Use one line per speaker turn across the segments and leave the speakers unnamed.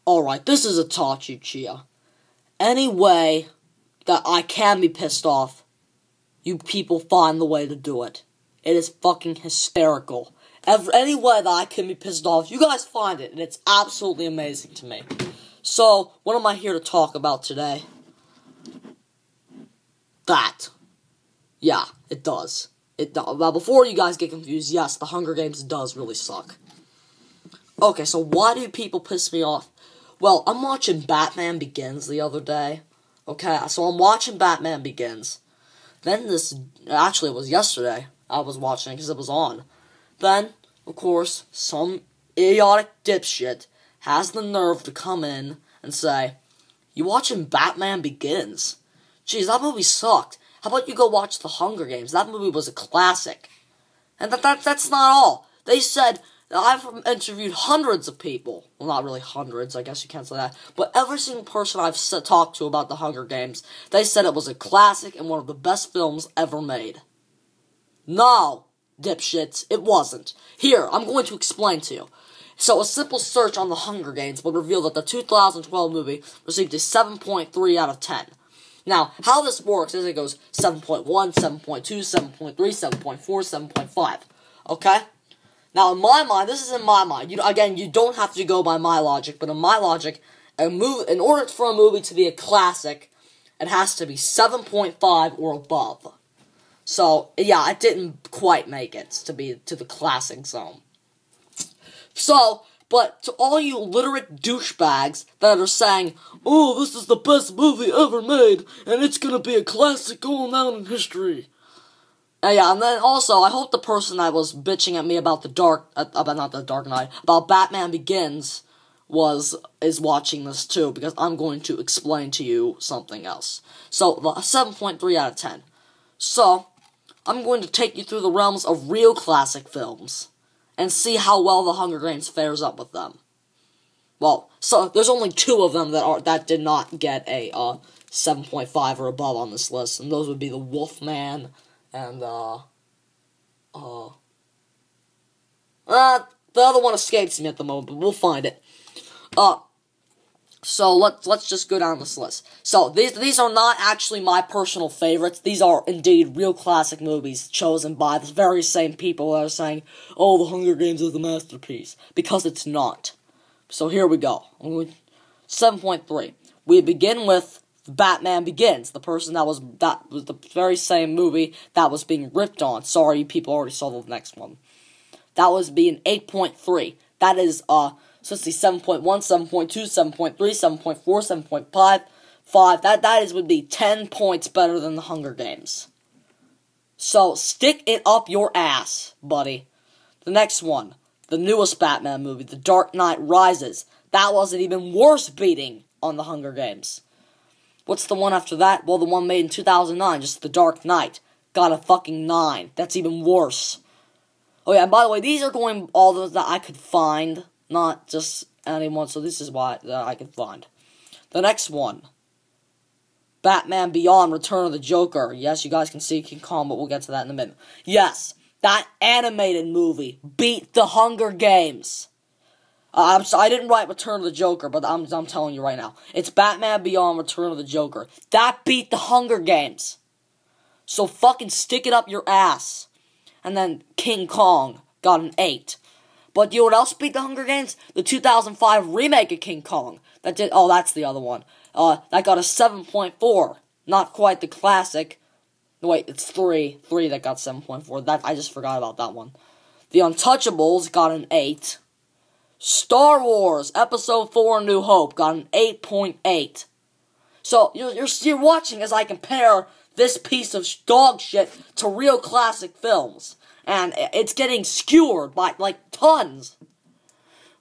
Alright, this is Itachi, Chia. Any way that I can be pissed off, you people find the way to do it. It is fucking hysterical. Any way that I can be pissed off, you guys find it, and it's absolutely amazing to me. So, what am I here to talk about today? That. Yeah, it does. Well, before you guys get confused, yes, The Hunger Games does really suck. Okay, so why do people piss me off? Well, I'm watching Batman Begins the other day. Okay, so I'm watching Batman Begins. Then actually it was yesterday, I was watching it because it was on. Then, of course, some idiotic dipshit has the nerve to come in and say, "You watching Batman Begins? Jeez, that movie sucked. How about you go watch The Hunger Games? That movie was a classic." And that's not all. They said, I've interviewed hundreds of people. Well, not really hundreds, I guess you can't say that. But every single person I've talked to about The Hunger Games, they said it was a classic and one of the best films ever made. No, dipshits, it wasn't. Here, I'm going to explain to you. So, a simple search on The Hunger Games would reveal that the 2012 movie received a 7.3 out of 10. Now, how this works is it goes 7.1, 7.2, 7.3, 7.4, 7.5. Okay? Now, in my mind, this is in my mind. You don't have to go by my logic, but in my logic, in order for a movie to be a classic, it has to be 7.5 or above. So, yeah, it didn't quite make it to the classic zone. So, but to all you literate douchebags that are saying, "Oh, this is the best movie ever made, and it's gonna be a classic going down in history." Yeah, and then also, I hope the person that was bitching at me about about Batman Begins is watching this too, because I'm going to explain to you something else. So, 7.3 out of 10. So, I'm going to take you through the realms of real classic films, and see how well The Hunger Games fares up with them. Well, so, there's only 2 of them that did not get a, 7.5 or above on this list, and those would be The Wolfman, and, the other one escapes me at the moment, but we'll find it. So let's just go down this list. So, these are not actually my personal favorites. These are indeed real classic movies chosen by the very same people that are saying, "Oh, The Hunger Games is a masterpiece," because it's not. So here we go. 7.3. We begin with Batman Begins, that was the very same movie that was being ripped on. Sorry, you people already saw the next one. That was being 8.3. That is, so let's see, 7.1, 7.2, 7.3, 7.4, 7.5, that would be 10 points better than The Hunger Games. So, stick it up your ass, buddy. The next one, the newest Batman movie, The Dark Knight Rises. That was an even worse beating on The Hunger Games. What's the one after that? Well, the one made in 2009, just The Dark Knight. Got a fucking 9. That's even worse. Oh yeah, and by the way, these are going all those that I could find, not just anyone, so this is why that I could find. The next one, Batman Beyond, Return of the Joker. Yes, you guys can see King Kong, but we'll get to that in a minute. Yes, that animated movie beat The Hunger Games. I didn't write Return of the Joker, but I'm telling you right now. It's Batman Beyond, Return of the Joker. That beat The Hunger Games. So fucking stick it up your ass. And then King Kong got an 8. But you know what else beat The Hunger Games? The 2005 remake of King Kong. That's the other one. That got a 7.4. Not quite the classic. Wait, it's 3. 3 that got 7.4. I just forgot about that one. The Untouchables got an 8. Star Wars Episode 4 A New Hope got an 8.8. So, you're watching as I compare this piece of dog shit to real classic films. And it's getting skewered by, like, tons.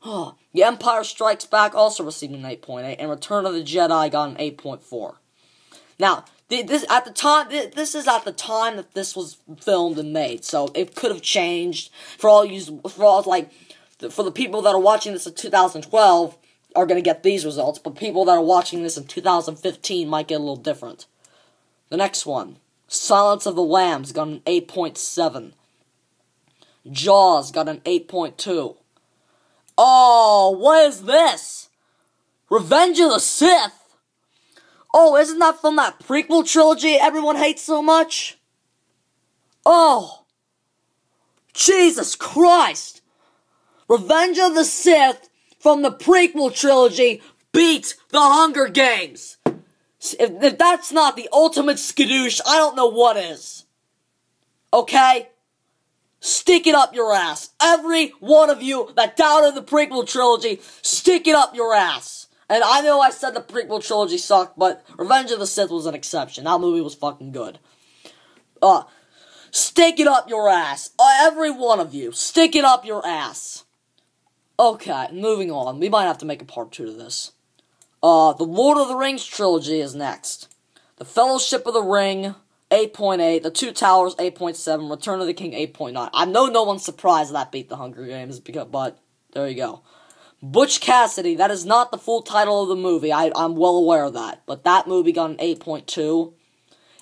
The Empire Strikes Back also received an 8.8, and Return of the Jedi got an 8.4. Now, this is at the time that this was filmed and made, so it could have changed. For the people that are watching this in 2012 are going to get these results, but people that are watching this in 2015 might get a little different. The next one, Silence of the Lambs got an 8.7. Jaws got an 8.2. Oh, what is this? Revenge of the Sith? Oh, isn't that from that prequel trilogy everyone hates so much? Oh, Jesus Christ! Revenge of the Sith from the prequel trilogy beat The Hunger Games! If that's not the ultimate skadoosh, I don't know what is. Okay? Stick it up your ass. Every one of you that doubted the prequel trilogy, stick it up your ass. And I know I said the prequel trilogy sucked, but Revenge of the Sith was an exception. That movie was fucking good. Stick it up your ass. Every one of you, stick it up your ass. Okay, moving on. We might have to make a part 2 to this. The Lord of the Rings trilogy is next. The Fellowship of the Ring, 8.8. The Two Towers, 8.7. Return of the King, 8.9. I know no one's surprised that beat The Hunger Games, but there you go. Butch Cassidy, that is not the full title of the movie. I'm well aware of that. But that movie got an 8.2.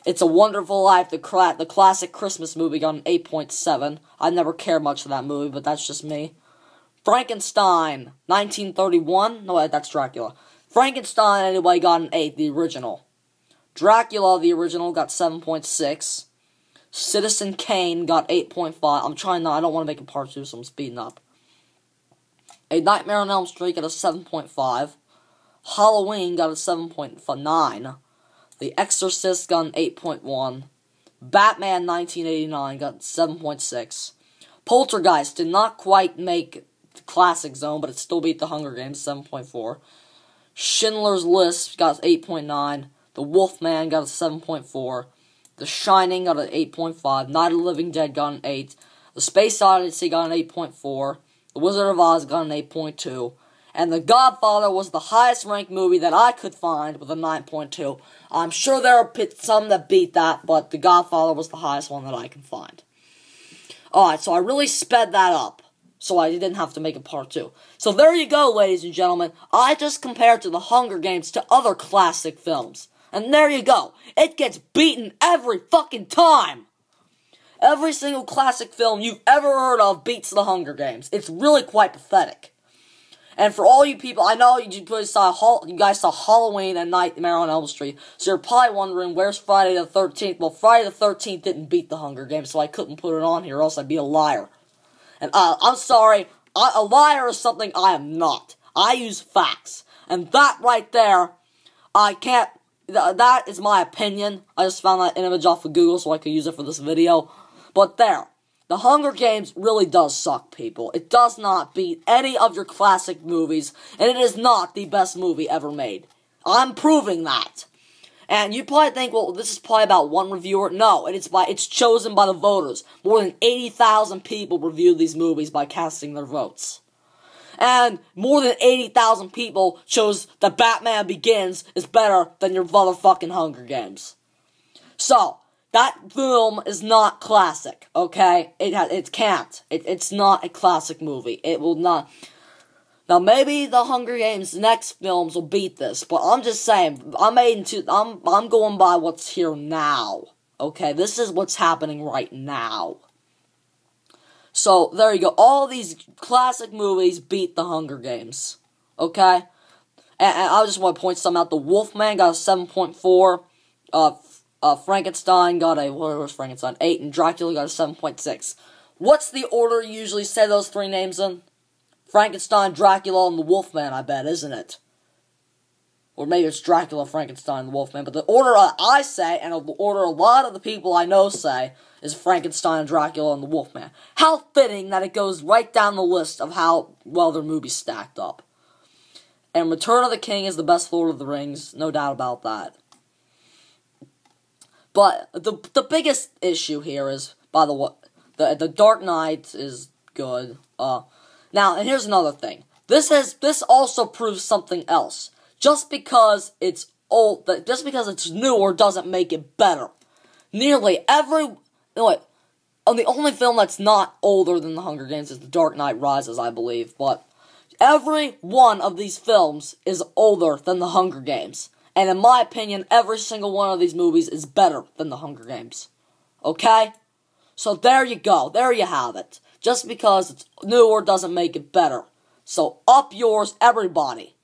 It's a Wonderful Life, the classic Christmas movie, got an 8.7. I never cared much for that movie, but that's just me. Frankenstein, 1931. No, that's Dracula. Frankenstein, anyway, got an 8, the original. Dracula, the original, got 7.6. Citizen Kane got 8.5. I don't want to make a part 2, so I'm speeding up. A Nightmare on Elm Street got a 7.5. Halloween got a 7.9. The Exorcist got an 8.1. Batman 1989 got 7.6. Poltergeist did not quite make the classic zone, but it still beat The Hunger Games, 7.4. Schindler's List got 8.9. The Wolfman got a 7.4. The Shining got an 8.5. Night of the Living Dead got an 8. The Space Odyssey got an 8.4. The Wizard of Oz got an 8.2. And The Godfather was the highest ranked movie that I could find with a 9.2. I'm sure there are some that beat that, but The Godfather was the highest one that I can find. Alright, so I really sped that up, so I didn't have to make a part 2. So there you go, ladies and gentlemen. I just compared to The Hunger Games to other classic films. And there you go. It gets beaten every fucking time. Every single classic film you've ever heard of beats The Hunger Games. It's really quite pathetic. And for all you people, I know you guys saw Halloween and Nightmare on Elm Street, so you're probably wondering, where's Friday the 13th? Well, Friday the 13th didn't beat The Hunger Games, so I couldn't put it on here, or else I'd be a liar. And I'm sorry, a liar is something I am not. I use facts. And that right there, I can't, that is my opinion. I just found that image off of Google so I could use it for this video. But there. The Hunger Games really does suck, people. It does not beat any of your classic movies, and it is not the best movie ever made. I'm proving that. And you probably think, well, this is probably about one reviewer. No, it's chosen by the voters. More than 80,000 people reviewed these movies by casting their votes. And more than 80,000 people chose that Batman Begins is better than your motherfucking Hunger Games. So, that film is not classic, okay? It can't. It's not a classic movie. It will not. Now, maybe the Hunger Games' next films will beat this, but I'm just saying, I'm going by what's here now, okay? This is what's happening right now. So, there you go. All these classic movies beat the Hunger Games, okay? And I just want to point some out. The Wolfman got a 7.4, Frankenstein got what was Frankenstein? 8, and Dracula got a 7.6. What's the order you usually say those three names in? Frankenstein, Dracula, and the Wolfman, I bet, isn't it? Or maybe it's Dracula, Frankenstein, and the Wolfman, but the order I say, and the order a lot of the people I know say, is Frankenstein, Dracula, and the Wolfman. How fitting that it goes right down the list of how well their movies stacked up. And Return of the King is the best Lord of the Rings, no doubt about that. But the biggest issue here is, by the way, the Dark Knight is good. Now, and here's another thing. This also proves something else. Just because it's old, just because it's newer doesn't make it better. Nearly every, the only film that's not older than The Hunger Games is The Dark Knight Rises, I believe. But every one of these films is older than The Hunger Games. And in my opinion, every single one of these movies is better than The Hunger Games. Okay? So there you go. There you have it. Just because it's newer doesn't make it better. So up yours, everybody.